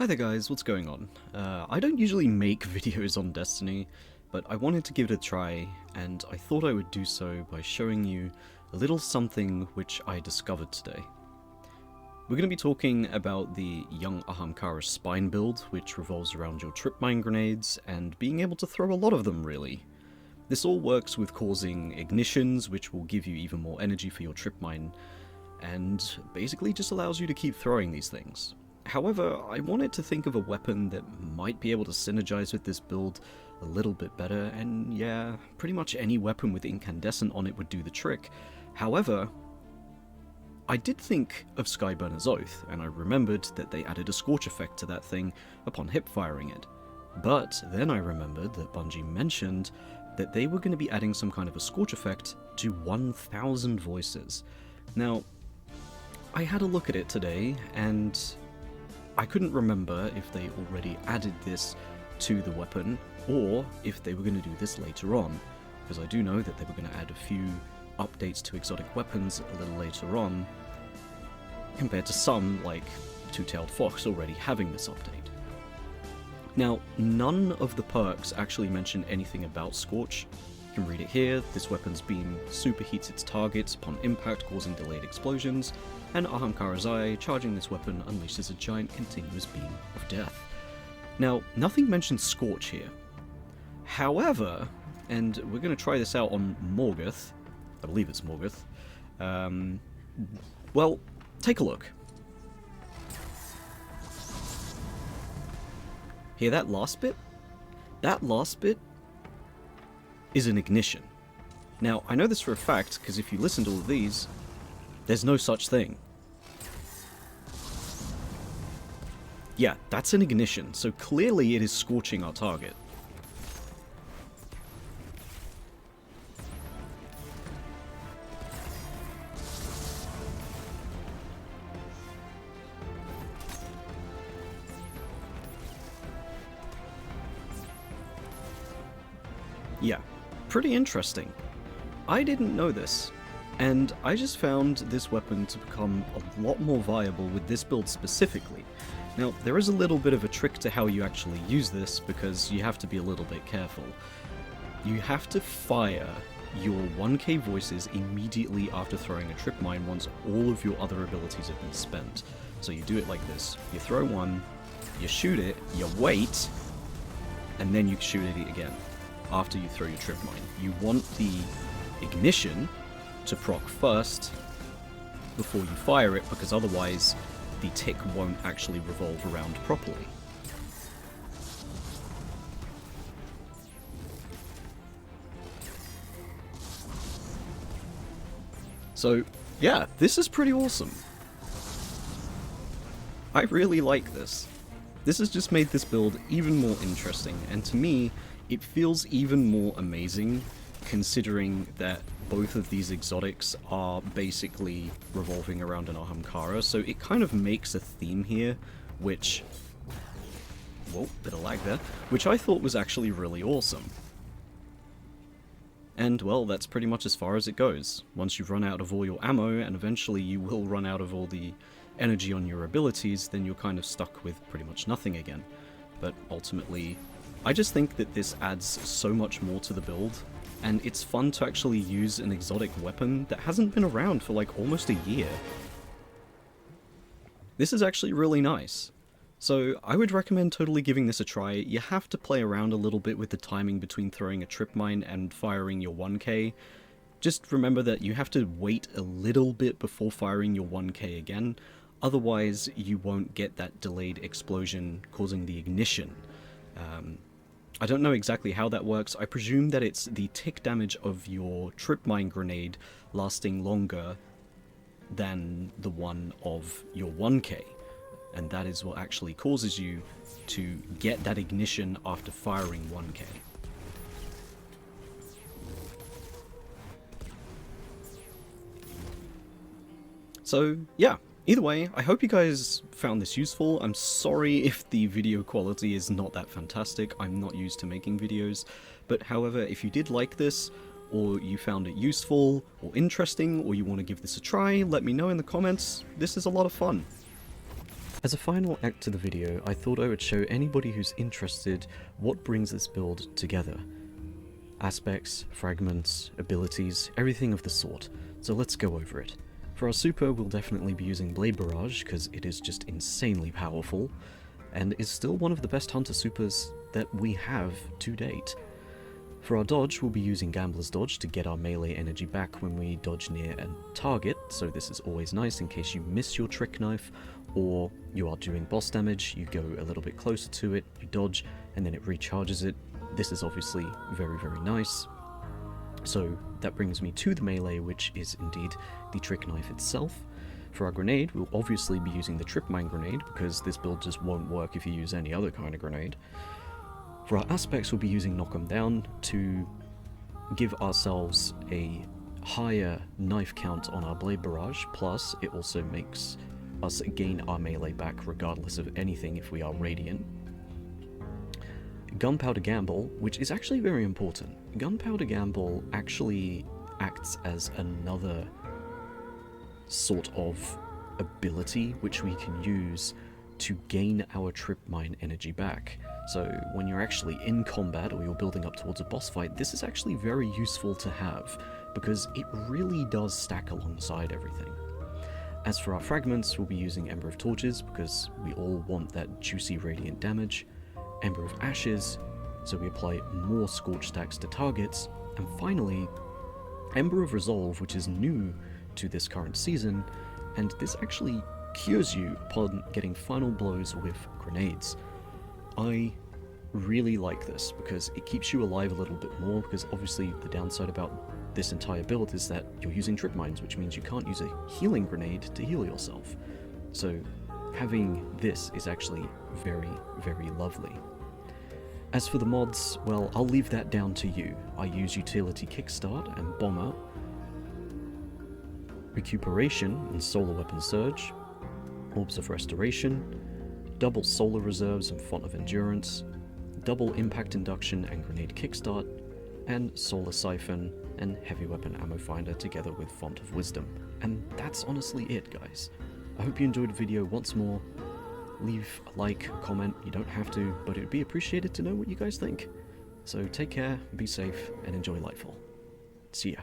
Hi there guys, what's going on? I don't usually make videos on Destiny, but I wanted to give it a try, and I thought I would do so by showing you a little something which I discovered today. We're going to be talking about the Young Ahamkara spine build, which revolves around your trip mine grenades, and being able to throw a lot of them really. This all works with causing ignitions, which will give you even more energy for your trip mine, and basically just allows you to keep throwing these things. However, I wanted to think of a weapon that might be able to synergize with this build a little bit better, and yeah, pretty much any weapon with incandescent on it would do the trick. However, I did think of Skyburner's Oath, and I remembered that they added a scorch effect to that thing upon hip firing it. But then I remembered that Bungie mentioned that they were going to be adding some kind of a scorch effect to 1000 voices. Now, I had a look at it today, and I couldn't remember if they already added this to the weapon, or if they were going to do this later on, because I do know that they were going to add a few updates to exotic weapons a little later on, compared to some, like Two-Tailed Fox, already having this update. Now, none of the perks actually mention anything about Scorch. You can read it here. This weapon's beam superheats its targets upon impact, causing delayed explosions, and Ahamkara's Eye, charging this weapon, unleashes a giant continuous beam of death. Now, nothing mentions Scorch here. However, and we're going to try this out on Morgoth, I believe it's Morgoth, well, take a look. Hear that last bit? That last bit is an ignition. Now, I know this for a fact, because if you listen to all of these, there's no such thing. Yeah, that's an ignition, so clearly it is scorching our target. Yeah, pretty interesting. I didn't know this, and I just found this weapon to become a lot more viable with this build specifically. Now, there is a little bit of a trick to how you actually use this, because you have to be a little bit careful. You have to fire your 1k voices immediately after throwing a trip mine once all of your other abilities have been spent. So you do it like this. You throw one, you shoot it, you wait, and then you shoot it again after you throw your trip mine. You want the ignition to proc first before you fire it, because otherwise the tick won't actually revolve around properly. So yeah, this is pretty awesome. I really like this. This has just made this build even more interesting, and to me, it feels even more amazing, considering that both of these exotics are basically revolving around an Ahamkara, so it kind of makes a theme here, which... whoa, bit of lag there. Which I thought was actually really awesome. And, well, that's pretty much as far as it goes. Once you've run out of all your ammo, and eventually you will run out of all the energy on your abilities, then you're kind of stuck with pretty much nothing again. But ultimately, I just think that this adds so much more to the build, and it's fun to actually use an exotic weapon that hasn't been around for like almost a year. This is actually really nice. So I would recommend totally giving this a try. You have to play around a little bit with the timing between throwing a trip mine and firing your 1k. Just remember that you have to wait a little bit before firing your 1k again, otherwise you won't get that delayed explosion causing the ignition. I don't know exactly how that works. I presume that it's the tick damage of your trip mine grenade lasting longer than the one of your 1k, and that is what actually causes you to get that ignition after firing 1k. So yeah, either way, I hope you guys found this useful. I'm sorry if the video quality is not that fantastic. I'm not used to making videos, but however, if you did like this, or you found it useful or interesting, or you want to give this a try, let me know in the comments. This is a lot of fun. As a final act to the video, I thought I would show anybody who's interested what brings this build together. Aspects, fragments, abilities, everything of the sort, so let's go over it. For our super, we'll definitely be using Blade Barrage, because it is just insanely powerful, and is still one of the best hunter supers that we have to date. For our dodge, we'll be using Gambler's Dodge to get our melee energy back when we dodge near a target, so this is always nice in case you miss your trick knife, or you are doing boss damage, you go a little bit closer to it, you dodge, and then it recharges it. This is obviously very, very nice. So that brings me to the melee, which is indeed the trick knife itself. For our grenade, we'll obviously be using the Trip Mine grenade, because this build just won't work if you use any other kind of grenade. For our aspects, we'll be using Knock 'em Down to give ourselves a higher knife count on our Blade Barrage, plus it also makes us gain our melee back regardless of anything if we are Radiant. Gunpowder Gamble, which is actually very important. Gunpowder Gamble actually acts as another sort of ability which we can use to gain our Trip Mine energy back. So when you're actually in combat or you're building up towards a boss fight, this is actually very useful to have, because it really does stack alongside everything. As for our fragments, we'll be using Ember of Torches, because we all want that juicy radiant damage. Ember of Ashes, so we apply more Scorch stacks to targets. And finally, Ember of Resolve, which is new to this current season, and this actually cures you upon getting final blows with grenades. I really like this, because it keeps you alive a little bit more, because obviously the downside about this entire build is that you're using trip mines, which means you can't use a healing grenade to heal yourself. So having this is actually very, very lovely. As for the mods, well, I'll leave that down to you. I use Utility Kickstart and Bomber, Recuperation and Solar Weapon Surge, Orbs of Restoration, double Solar Reserves and Font of Endurance, double Impact Induction and Grenade Kickstart, and Solar Siphon and Heavy Weapon Ammo Finder together with Font of Wisdom. And that's honestly it, guys. I hope you enjoyed the video once more. Leave a like, a comment, you don't have to, but it would be appreciated to know what you guys think. So take care, be safe, and enjoy Lightfall. See ya.